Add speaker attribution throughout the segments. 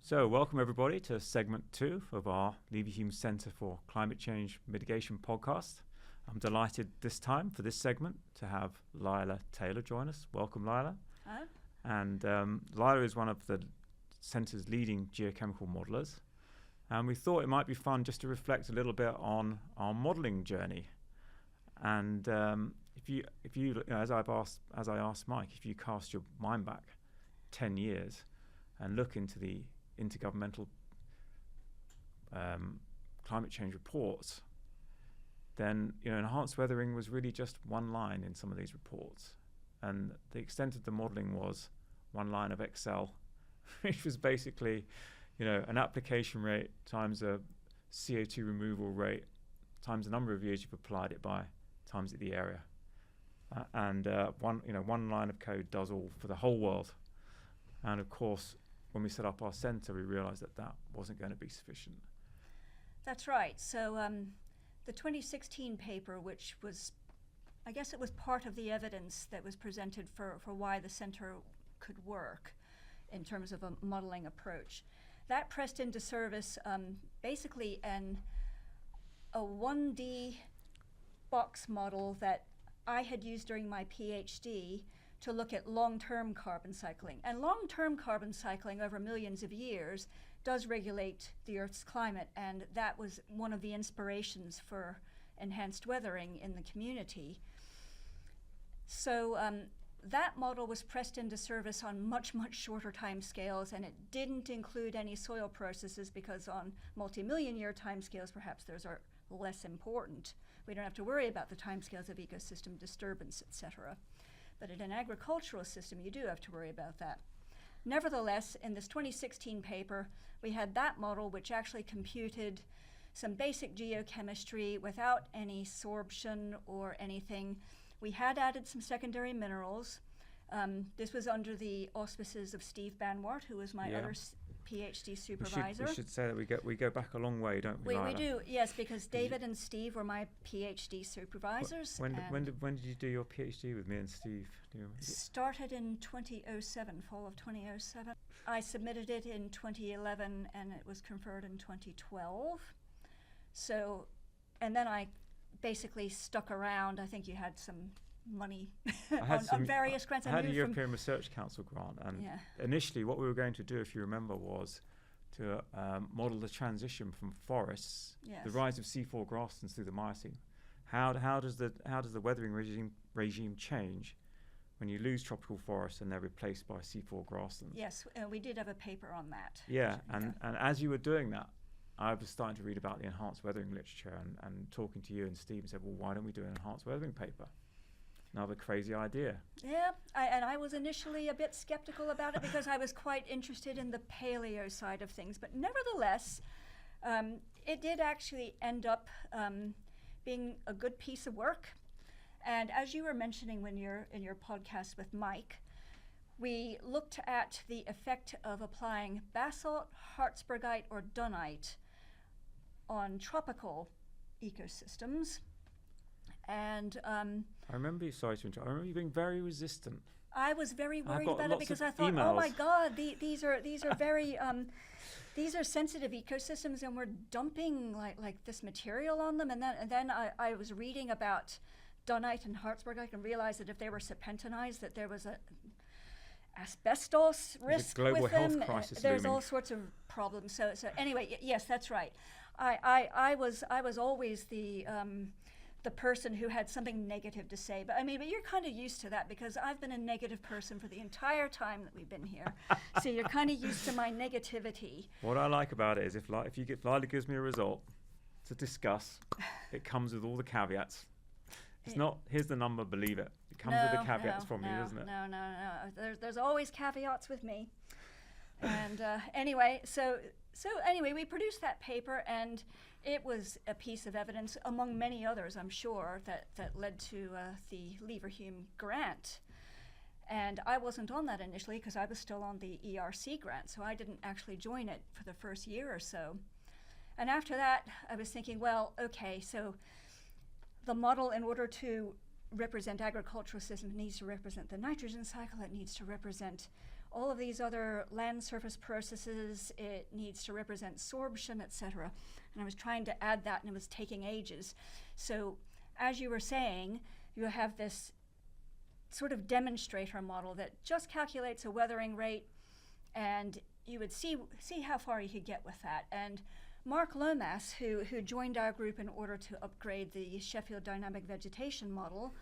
Speaker 1: So welcome everybody to segment 2 of our Leverhulme Centre for Climate Change Mitigation podcast. I'm delighted this time for this segment to have Lyla Taylor join us. Welcome, Lyla.
Speaker 2: Hello.
Speaker 1: And Lyla is one of the Centre's leading geochemical modellers. And we thought it might be fun just to reflect a little bit on our modelling journey. And if you as I asked Mike, if you cast your mind back 10 years and look into the intergovernmental climate change reports, then enhanced weathering was really just one line in some of these reports, and the extent of the modelling was one line of Excel, which was basically an application rate times a CO2 removal rate times the number of years you've applied it by times the area, and one line of code does all for the whole world. And of course, when we set up our centre, we realised that wasn't going to be sufficient.
Speaker 2: That's right. So the 2016 paper, which was, I guess it was part of the evidence that was presented for why the centre could work in terms of a modelling approach, that pressed into service basically a 1D box model that I had used during my PhD to look at long-term carbon cycling. And long-term carbon cycling over millions of years does regulate the Earth's climate, and that was one of the inspirations for enhanced weathering in the community. So that model was pressed into service on much, much shorter timescales, and it didn't include any soil processes because on multi-million year timescales, perhaps those are less important. We don't have to worry about the timescales of ecosystem disturbance, etc. But in an agricultural system, you do have to worry about that. Nevertheless, in this 2016 paper, we had that model which actually computed some basic geochemistry without any sorption or anything. We had added some secondary minerals. This was under the auspices of Steve Banwart, who was my other PhD supervisor.
Speaker 1: We should say that we go back a long way, don't we?
Speaker 2: We do, yes, because David and Steve were my PhD supervisors.
Speaker 1: When did you do your PhD with me and Steve?
Speaker 2: Started in 2007, fall of 2007. I submitted it in 2011, and it was conferred in 2012. So, and then I basically stuck around. I think you had some money on various grants.
Speaker 1: I had a European Research Council grant, and initially what we were going to do, if you remember, was to model the transition from forests, the rise of C4 grasslands through the Miocene. How does the weathering regime change when you lose tropical forests and they're replaced by C4 grasslands?
Speaker 2: Yes, we did have a paper on that.
Speaker 1: Yeah, and as you were doing that, I was starting to read about the enhanced weathering literature and talking to you and Steve and said, well, why don't we do an enhanced weathering paper? Another crazy idea.
Speaker 2: Yeah, and I was initially a bit skeptical about it because I was quite interested in the paleo side of things. But nevertheless, it did actually end up being a good piece of work. And as you were mentioning when you're in your podcast with Mike, we looked at the effect of applying basalt, hartsbergite, or dunite on tropical ecosystems. And
Speaker 1: I remember you, sorry to interrupt, I remember you being very resistant.
Speaker 2: I was very worried about it because I thought, oh my God, these are very these are sensitive ecosystems, and we're dumping like this material on them. And then I was reading about dunite and hartsbergite and realized that if they were serpentinized, that there was a asbestos risk
Speaker 1: global
Speaker 2: with
Speaker 1: health
Speaker 2: them.
Speaker 1: crisis
Speaker 2: There's
Speaker 1: looming.
Speaker 2: all sorts of problems. So anyway, yes, that's right. I was always the person who had something negative to say. But you're kind of used to that because I've been a negative person for the entire time that we've been here. So you're kind of used to my negativity.
Speaker 1: What I like about it is if Lyla gives me a result to discuss, it comes with all the caveats. It's not, here's the number, believe it. It comes with the caveats from you, doesn't it?
Speaker 2: No. There's always caveats with me. And anyway, so anyway, we produced that paper, and it was a piece of evidence among many others, I'm sure, that led to the Leverhulme grant. And I wasn't on that initially because I was still on the ERC grant, so I didn't actually join it for the first year or so. And after that, I was thinking, well, okay, so the model, in order to represent agricultural system, it needs to represent the nitrogen cycle, it needs to represent all of these other land surface processes, it needs to represent sorption, etc. And I was trying to add that, and it was taking ages. So as you were saying, you have this sort of demonstrator model that just calculates a weathering rate, and you would see how far you could get with that. And Mark Lomas, who joined our group in order to upgrade the Sheffield dynamic vegetation model,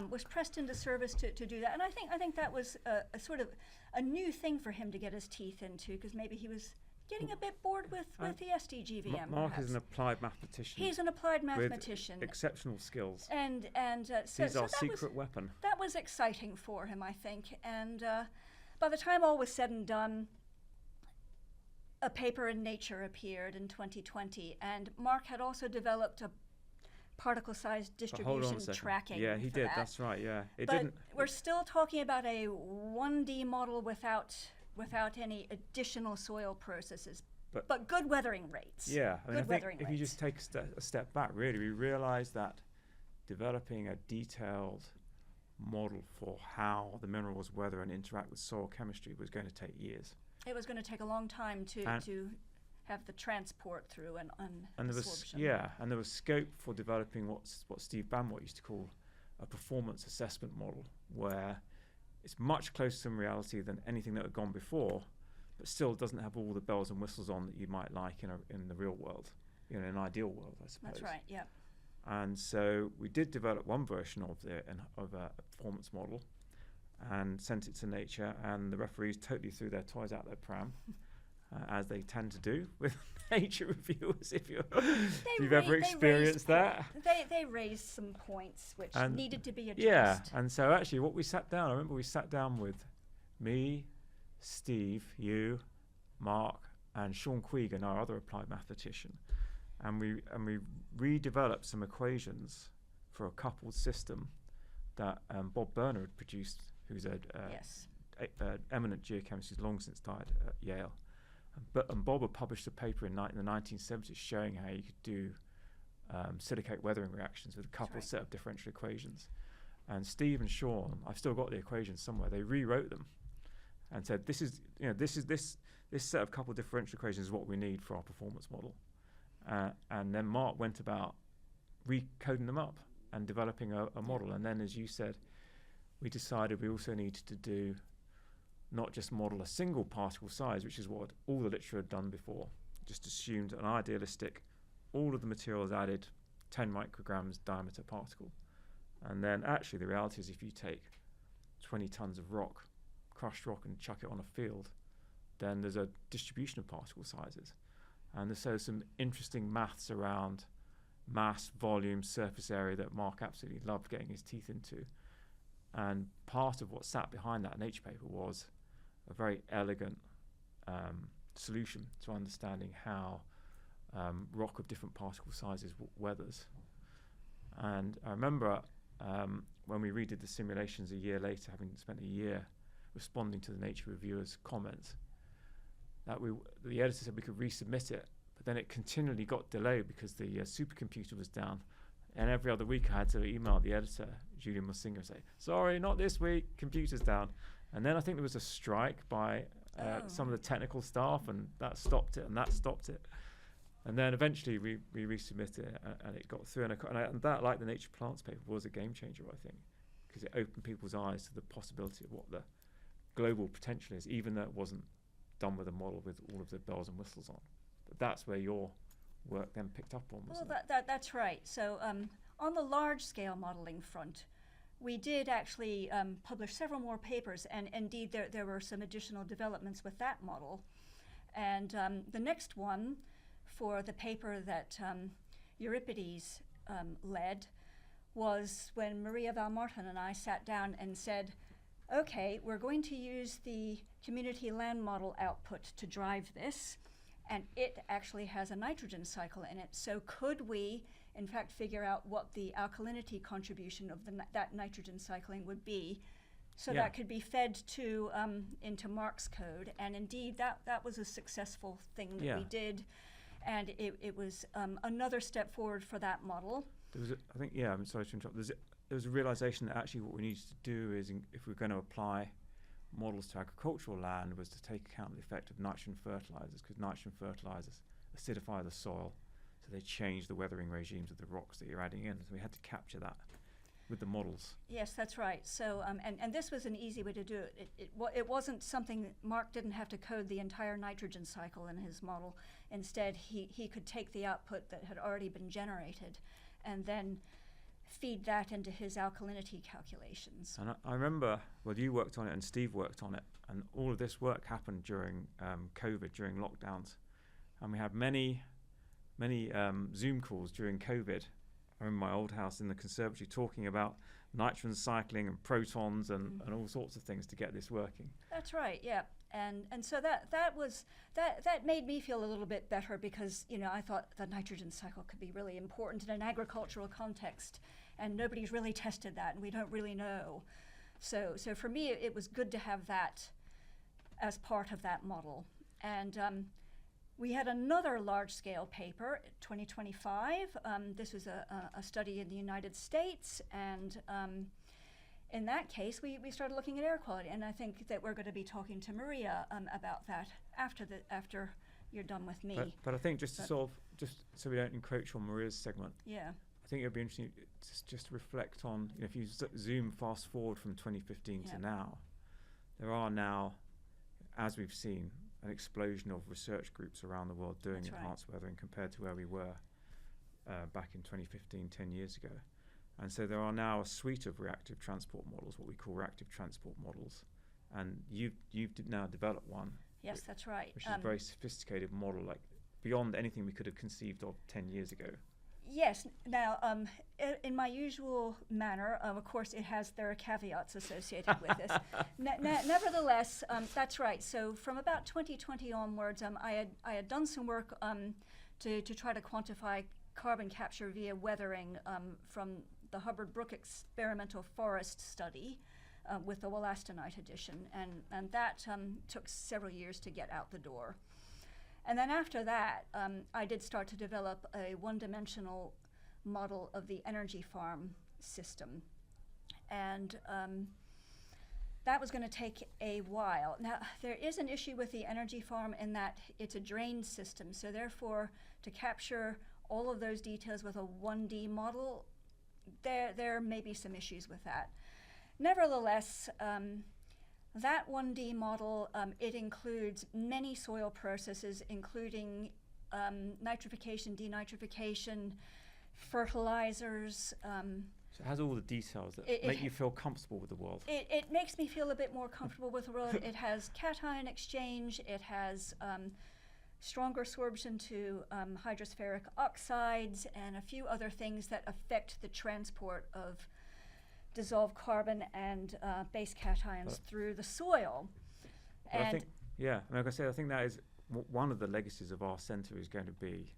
Speaker 2: was pressed into service to do that. And I think that was a sort of a new thing for him to get his teeth into, because maybe he was getting a bit bored with the SDGVM.
Speaker 1: Mark is an applied mathematician.
Speaker 2: He's an applied mathematician.
Speaker 1: With exceptional skills.
Speaker 2: And so
Speaker 1: he's our
Speaker 2: that
Speaker 1: secret weapon.
Speaker 2: That was exciting for him, I think. And by the time all was said and done, a paper in Nature appeared in 2020, and Mark had also developed a particle size distribution tracking.
Speaker 1: Yeah, he did.
Speaker 2: That.
Speaker 1: That's right. Yeah,
Speaker 2: but we're still talking about a 1D model without any additional soil processes, but good weathering rates.
Speaker 1: Yeah, I mean,
Speaker 2: think
Speaker 1: if you just take a step back, really, we realised that developing a detailed model for how the minerals weather and interact with soil chemistry was going to take years.
Speaker 2: It was going to take a long time to have the transport through and
Speaker 1: there was and there was scope for developing what Steve Bamwat used to call a performance assessment model, where it's much closer in reality than anything that had gone before, but still doesn't have all the bells and whistles on that you might like in the real world, in an ideal world, I suppose.
Speaker 2: That's right. Yeah.
Speaker 1: And so we did develop one version of a performance model, and sent it to Nature, and the referees totally threw their toys out their pram, as they tend to do with Nature reviewers. If you've ever experienced that,
Speaker 2: they raised some points which needed to be addressed.
Speaker 1: Yeah, and so actually, what we sat down. I remember we sat down with me, Steve, you, Mark, and Sean Quegan, our other applied mathematician, and we redeveloped some equations for a coupled system that Bob Berner had produced, who's an eminent geochemist who's long since died at Yale. And Bob had published a paper in the 1970s showing how you could do silicate weathering reactions with a coupled set of differential equations. And Steve and Sean, I've still got the equations somewhere, they rewrote them and said, this set of coupled differential equations is what we need for our performance model. And then Mark went about recoding them up and developing a model. And then, as you said, we decided we also needed to do not just model a single particle size, which is what all the literature had done before, just assumed an idealistic, all of the materials added 10 micrograms diameter particle. And then actually the reality is if you take 20 tons of rock, crushed rock, and chuck it on a field, then there's a distribution of particle sizes. And there's so some interesting maths around mass, volume, surface area that Mark absolutely loved getting his teeth into. And part of what sat behind that Nature paper was a very elegant solution to understanding how rock of different particle sizes weathers. And I remember when we redid the simulations a year later, having spent a year responding to the Nature reviewers' comments, that the editor said we could resubmit it, but then it continually got delayed because the supercomputer was down. And every other week I had to email the editor, Julian Musinger, and say, sorry, not this week, computer's down. And then I think there was a strike by some of the technical staff, and that stopped it, and that stopped it. And then eventually we resubmitted it, and it got through. And that, like the Nature Plants paper, was a game changer, I think, because it opened people's eyes to the possibility of what the global potential is, even though it wasn't done with a model with all of the bells and whistles on. But that's where your work then picked up on.
Speaker 2: Well, that's right. So on the large-scale modeling front, we did actually publish several more papers, and indeed there were some additional developments with that model. And the next one, for the paper that Euripides led, was when Maria Valmartin and I sat down and said, okay, we're going to use the community land model output to drive this, and it actually has a nitrogen cycle in it. So could we, in fact, figure out what the alkalinity contribution of that nitrogen cycling would be, so that could be fed to into Mark's code? And indeed, that was a successful thing that we did, and it was another step forward for that model.
Speaker 1: There was I'm sorry to interrupt. there was a realization that actually what we needed to do is, if we're going to apply models to agricultural land, was to take account of the effect of nitrogen fertilizers, because nitrogen fertilizers acidify the soil, so they change the weathering regimes of the rocks that you're adding in. So we had to capture that with the models.
Speaker 2: Yes, that's right. So, and this was an easy way to do it. It wasn't something that Mark didn't have to code the entire nitrogen cycle in his model. Instead, he could take the output that had already been generated and then feed that into his alkalinity calculations.
Speaker 1: And I remember, well, you worked on it and Steve worked on it, and all of this work happened during COVID, during lockdowns. And we had many Zoom calls during COVID. I remember my old house in the conservatory talking about nitrogen cycling and protons and all sorts of things to get this working.
Speaker 2: That's right, yeah. And so that made me feel a little bit better, because I thought the nitrogen cycle could be really important in an agricultural context, and nobody's really tested that, and we don't really know. So for me, it was good to have that as part of that model. And we had another large-scale paper, 2025. This was a study in the United States, and in that case, we started looking at air quality, and I think that we're going to be talking to Maria about that after you're done with me.
Speaker 1: But I think just so we don't encroach on Maria's segment.
Speaker 2: Yeah.
Speaker 1: I think it'd be interesting just to reflect on, if you zoom fast forward from 2015 to now, there are now, as we've seen, an explosion of research groups around the world doing enhanced weathering compared to where we were back in 2015, 10 years ago. And so there are now a suite of reactive transport models, what we call reactive transport models. And you've now developed one.
Speaker 2: Yes, that's right.
Speaker 1: Which is a very sophisticated model, like beyond anything we could have conceived of 10 years ago.
Speaker 2: Yes. Now, in my usual manner, of course, there are caveats associated with this. Nevertheless, that's right. So from about 2020 onwards, I had done some work to try to quantify carbon capture via weathering from the Hubbard Brook experimental forest study with the wollastonite addition, and that took several years to get out the door. And then after that, I did start to develop a one-dimensional model of the energy farm system. And that was going to take a while. Now, there is an issue with the energy farm in that it's a drained system. So therefore, to capture all of those details with a 1D model, there may be some issues with that. Nevertheless, that 1D model, it includes many soil processes, including nitrification, denitrification, fertilizers.
Speaker 1: So it has all the details that make you feel comfortable with the world.
Speaker 2: It makes me feel a bit more comfortable with the world. It has cation exchange. It has stronger sorption to hydrospheric oxides and a few other things that affect the transport of dissolved carbon and base cations through the soil.
Speaker 1: And I think, like I said, I think that is one of the legacies of our centre is going to be,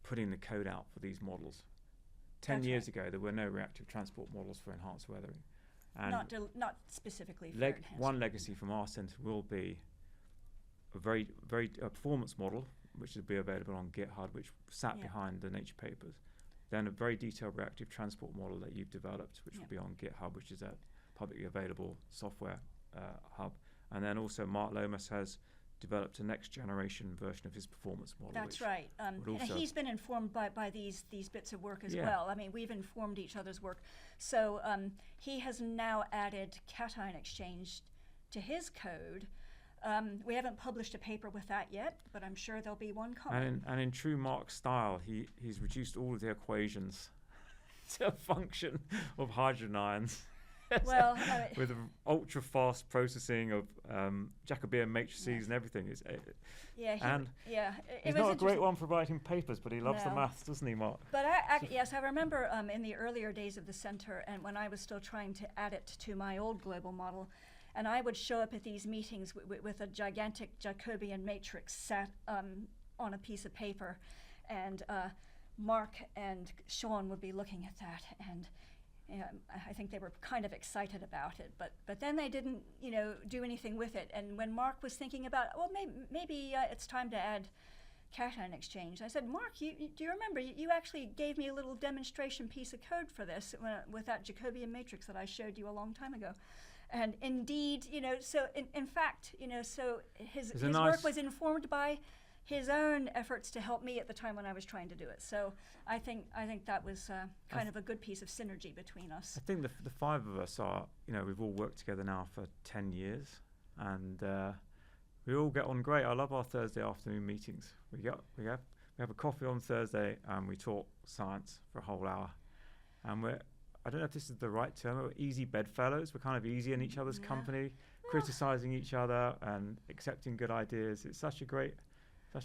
Speaker 1: putting the code out for these models. 10 years ago, there were no reactive transport models for enhanced weathering. And
Speaker 2: not specifically for enhanced.
Speaker 1: One legacy from our centre will be a very performance model, which will be available on GitHub, which sat behind the Nature papers. Then a very detailed reactive transport model that you've developed, which will be on GitHub, which is a publicly available software hub. And then also Mark Lomas has developed a next generation version of his performance model.
Speaker 2: That's right. And he's been informed by these bits of work as well. I mean, we've informed each other's work. So he has now added cation exchange to his code. We haven't published a paper with that yet, but I'm sure there'll be one coming.
Speaker 1: And in true Mark style, he's reduced all of the equations to a function of hydrogen ions.
Speaker 2: Well,
Speaker 1: with ultra fast processing of Jacobian matrices and everything. He's not a great one for writing papers, but he loves the maths, doesn't he, Mark?
Speaker 2: But yes, I remember in the earlier days of the centre, and when I was still trying to add it to my old global model, and I would show up at these meetings with a gigantic Jacobian matrix sat on a piece of paper, and Mark and Sean would be looking at that, and I think they were kind of excited about it, but then they didn't, do anything with it. And when Mark was thinking about, well, maybe it's time to add cation exchange. I said, Mark, do you remember, you actually gave me a little demonstration piece of code for this with that Jacobian matrix that I showed you a long time ago. And indeed, so in fact, so his work was informed by his own efforts to help me at the time when I was trying to do it. So I think that was kind of a good piece of synergy between us.
Speaker 1: I think the five of us are, we've all worked together now for 10 years, and we all get on great. I love our Thursday afternoon meetings. We have a coffee on Thursday, and we talk science for a whole hour. And I don't know if this is the right term, we're easy bedfellows. We're kind of easy in each other's company, criticizing each other and accepting good ideas. It's such a great, I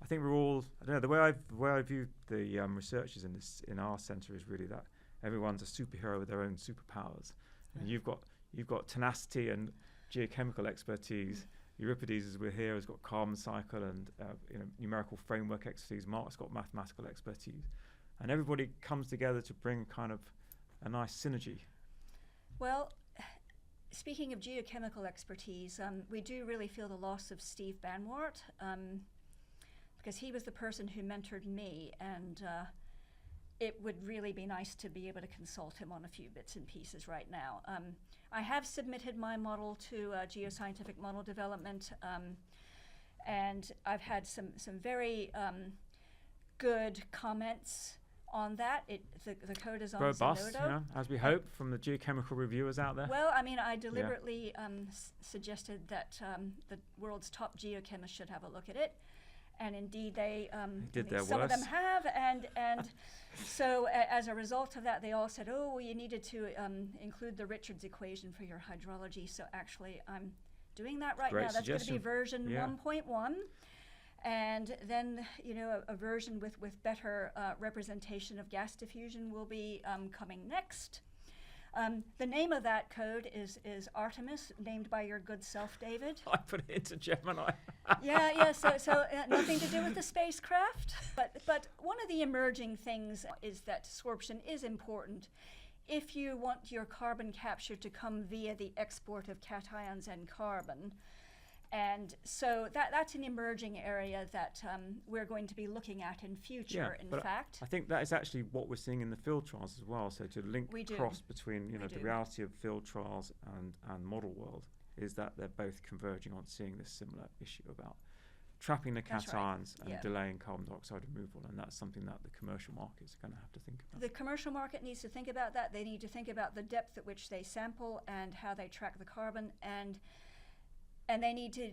Speaker 1: think we're all, I don't know, the way I view the researchers in our centre is really that everyone's a superhero with their own superpowers. And you've got tenacity and geochemical expertise. Euripides, as we're here, has got carbon cycle and numerical framework expertise. Mark's got mathematical expertise. And everybody comes together to bring kind of a nice synergy.
Speaker 2: Well, speaking of geochemical expertise, we do really feel the loss of Steve Banwart, because he was the person who mentored me, and it would really be nice to be able to consult him on a few bits and pieces right now. I have submitted my model to geoscientific model development, and I've had some very good comments on that. The code is on
Speaker 1: robust,
Speaker 2: Zenodo.
Speaker 1: As we hope from the geochemical reviewers out there.
Speaker 2: Well, I mean, I deliberately suggested that the world's top geochemists should have a look at it, and indeed they
Speaker 1: did their
Speaker 2: some
Speaker 1: worst.
Speaker 2: of them have, and so as a result of that, they all said, oh, you needed to include the Richards equation for your hydrology. So actually, I'm doing that right now. That's going to be version 1.1. And then, a version with better representation of gas diffusion will be coming next. The name of that code is Artemis, named by your good self, David.
Speaker 1: I put it into Gemini.
Speaker 2: So nothing to do with the spacecraft. But one of the emerging things is that sorption is important if you want your carbon capture to come via the export of cations and carbon. And so that's an emerging area that we're going to be looking at in future, in fact.
Speaker 1: I think that is actually what we're seeing in the field trials as well. So to link cross between the reality of field trials and model world is that they're both converging on seeing this similar issue about trapping the cations and delaying carbon dioxide removal. And that's something that the commercial markets are going to have to think about.
Speaker 2: The commercial market needs to think about that. They need to think about the depth at which they sample and how they track the carbon, and they need to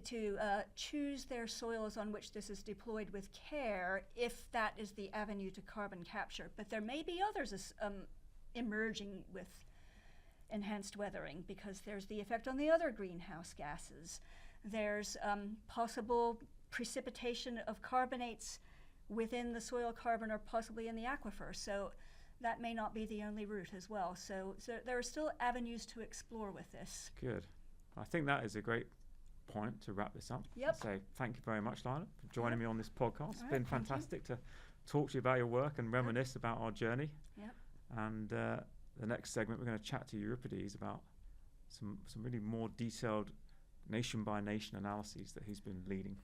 Speaker 2: choose their soils on which this is deployed with care if that is the avenue to carbon capture. But there may be others emerging with enhanced weathering, because there's the effect on the other greenhouse gases. There's possible precipitation of carbonates within the soil carbon or possibly in the aquifer. So that may not be the only route as well. So there are still avenues to explore with this.
Speaker 1: Good. I think that is a great point to wrap this up. So thank you very much, Lyla, for joining me on this podcast. It's been fantastic to talk to you about your work and reminisce about our journey. And the next segment, we're going to chat to Euripides about some really more detailed nation by nation analyses that he's been leading.